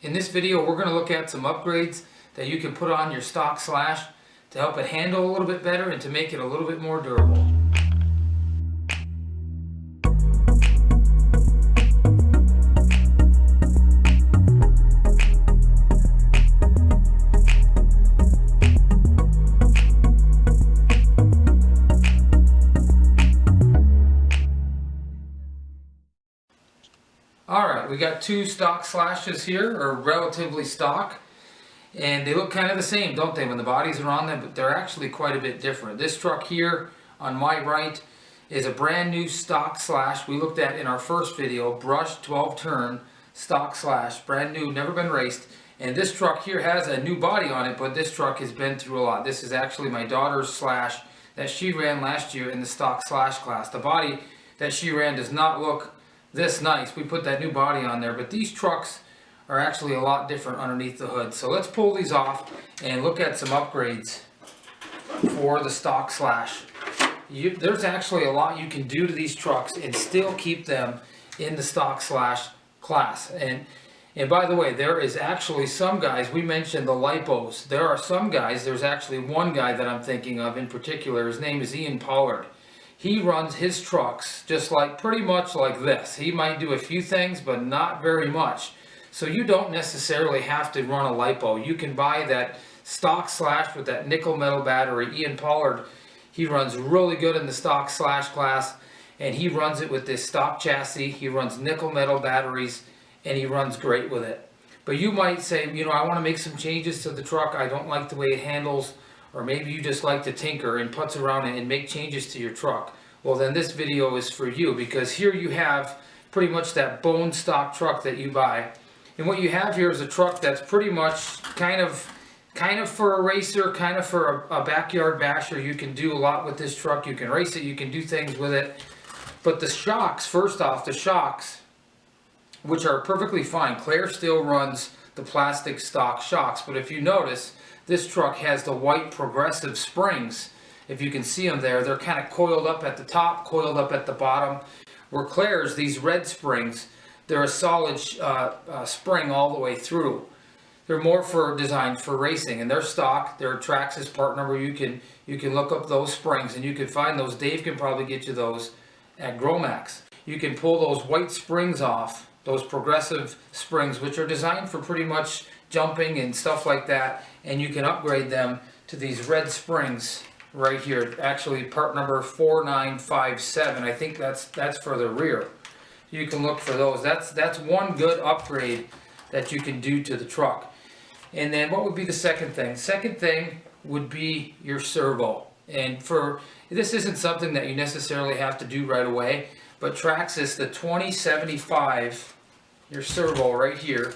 In this video, we're going to look at some upgrades that you can put on your stock slash to help it handle a little bit better and to make it a little bit more durable. Alright, we got two stock slashes here, or relatively stock, and they look kind of the same, don't they, when the bodies are on them, but they're actually quite a bit different. This truck here on my right is a brand new stock slash we looked at in our first video, brushed 12 turn stock slash, brand new, never been raced. And this truck here has a new body on it, but this truck has been through a lot. This is actually my daughter's slash that she ran last year in the stock slash class. The body that she ran does not look this nice. We put that new body on there, but these trucks are actually a lot different underneath the hood. So let's pull these off and look at some upgrades for the stock slash. There's actually a lot you can do to these trucks and still keep them in the stock slash class. And by the way, there is actually some guys, we mentioned the lipos. There are some guys, there's actually one guy that I'm thinking of in particular. His name is Ian Pollard. He runs his trucks just like pretty much like this. He might do a few things, but not very much. So you don't necessarily have to run a lipo. You can buy that stock slash with that nickel metal battery. Ian Pollard, he runs really good in the stock slash class, and he runs it with this stock chassis. He runs nickel metal batteries, and he runs great with it. But you might say, you know, I want to make some changes to the truck. I don't like the way it handles. Or maybe you just like to tinker and putz around it and make changes to your truck. Well, then this video is for you, because here you have pretty much that bone stock truck that you buy. And what you have here is a truck that's pretty much kind of for a racer, kind of for a backyard basher. You can do a lot with this truck. You can race it, you can do things with it. But the shocks, first off, the shocks, which are perfectly fine. Claire still runs the plastic stock shocks, but if you notice, this truck has the white progressive springs. If you can see them there, they're kind of coiled up at the top, coiled up at the bottom. Where Claire's, these red springs, they're a solid spring all the way through. They're more designed for racing, and they're stock. They're a traxxas part number. You can look up those springs, and you can find those. Dave can probably get you those at Gromax. You can pull those white springs off, those progressive springs, which are designed for pretty much jumping and stuff like that, and you can upgrade them to these red springs right here. Actually, part number 4957. I think that's for the rear. You can look for those. That's one good upgrade that you can do to the truck. And then what would be the second thing? Second thing would be your servo. And this isn't something that you necessarily have to do right away, but traxxas, the 2075, your servo right here,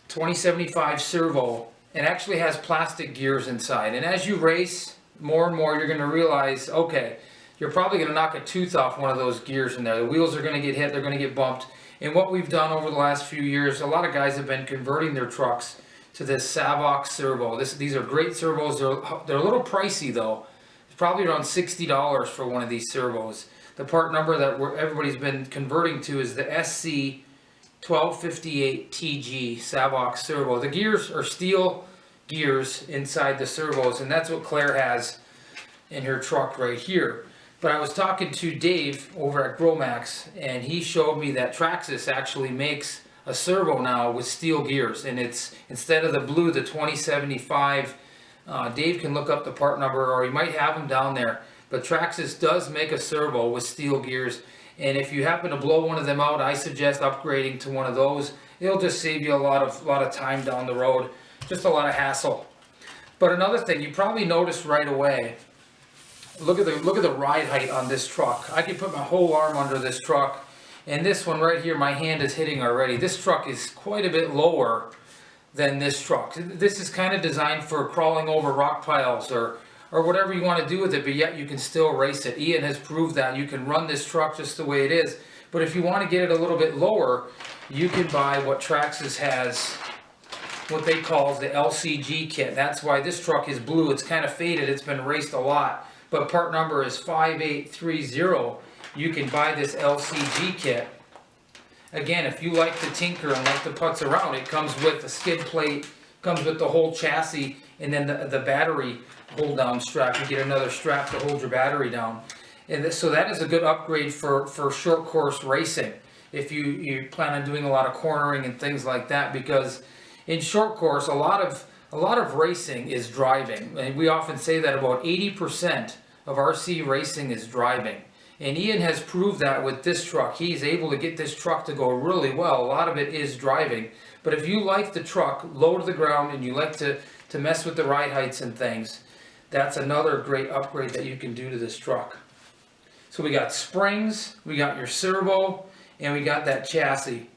2075 servo, and actually has plastic gears inside. And as you race more and more, you're going to realize, okay, you're probably going to knock a tooth off one of those gears in there. The wheels are going to get hit, they're going to get bumped. And what we've done over the last few years, a lot of guys have been converting their trucks to this Savox servo. These are great servos. They're a little pricey though. It's probably around $60 for one of these servos. The part number that everybody's been converting to is the SC 1258 TG Savox servo. The gears are steel gears inside the servos, and that's what Claire has in her truck right here. But I was talking to Dave over at Gromax, and he showed me that Traxxas actually makes a servo now with steel gears, and it's, instead of the blue, the 2075. Dave can look up the part number, or he might have them down there. But Traxxas does make a servo with steel gears. And if you happen to blow one of them out, I suggest upgrading to one of those. It'll just save you a lot of time down the road, just a lot of hassle. But another thing you probably noticed right away, look at the ride height on this truck. I can put my whole arm under this truck, and this one right here, my hand is hitting already. This truck is quite a bit lower than this truck. This is kind of designed for crawling over rock piles or whatever you want to do with it, but yet you can still race it. Ian has proved that you can run this truck just the way it is. But if you want to get it a little bit lower, you can buy what Traxxas has, what they call the LCG kit. That's why this truck is blue. It's kind of faded. It's been raced a lot. But part number is 5830. You can buy this LCG kit, again, if you like to tinker and like to putz around, it comes with a skid plate, comes with the whole chassis, and then the battery hold down strap. You get another strap to hold your battery down. And so that is a good upgrade for short course racing. If you plan on doing a lot of cornering and things like that, because in short course, a lot of racing is driving. And we often say that about 80% of RC racing is driving. And Ian has proved that with this truck. He's able to get this truck to go really well. A lot of it is driving. But if you like the truck low to the ground and you like to mess with the ride heights and things, that's another great upgrade that you can do to this truck. So we got springs, we got your servo, and we got that chassis.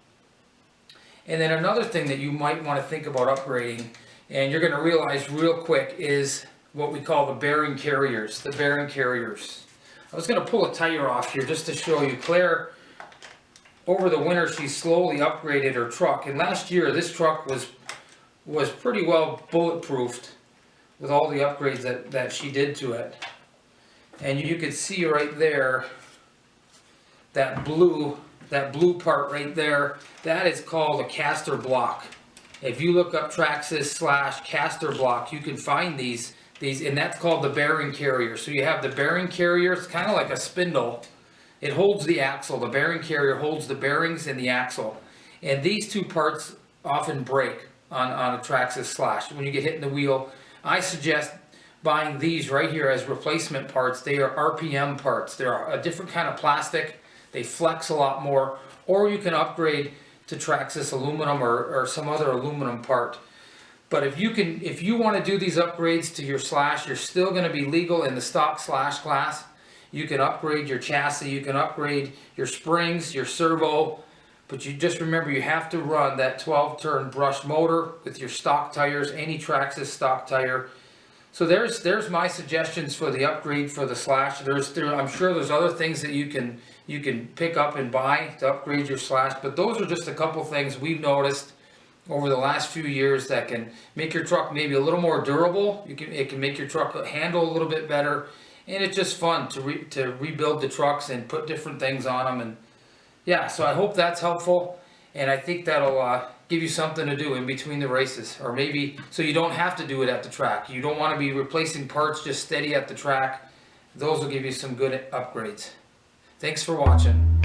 And then another thing that you might want to think about upgrading, and you're going to realize real quick, is what we call the bearing carriers. The bearing carriers. I was going to pull a tire off here just to show you. Claire, over the winter, she slowly upgraded her truck. And last year, this truck was pretty well bulletproofed with all the upgrades that she did to it. And you can see right there, that blue part right there, that is called a Castor Block. If you look up traxxas / Castor Block, you can find these, and that's called the bearing carrier. So you have the bearing carrier, it's kind of like a spindle. It holds the axle. The bearing carrier holds the bearings and the axle. And these two parts often break on a traxxas / when you get hit in the wheel. I suggest buying these right here as replacement parts. They are RPM parts. They're a different kind of plastic. They flex a lot more. Or you can upgrade to traxxas aluminum or some other aluminum part. But if you want to do these upgrades to your slash, you're still going to be legal in the stock slash class. You can upgrade your chassis, you can upgrade your springs, your servo, but you just remember you have to run that 12-turn brushed motor with your stock tires, any traxxas stock tire. So there's my suggestions for the upgrade for the slash. I'm sure there's other things that you can pick up and buy to upgrade your slash, but those are just a couple things we've noticed over the last few years that can make your truck maybe a little more durable. It can make your truck handle a little bit better, and it's just fun to rebuild the trucks and put different things on them. And yeah, so I hope that's helpful, and I think that'll give you something to do in between the races, or maybe so you don't have to do it at the track. You don't want to be replacing parts just steady at the track. Those will give you some good upgrades. Thanks for watching.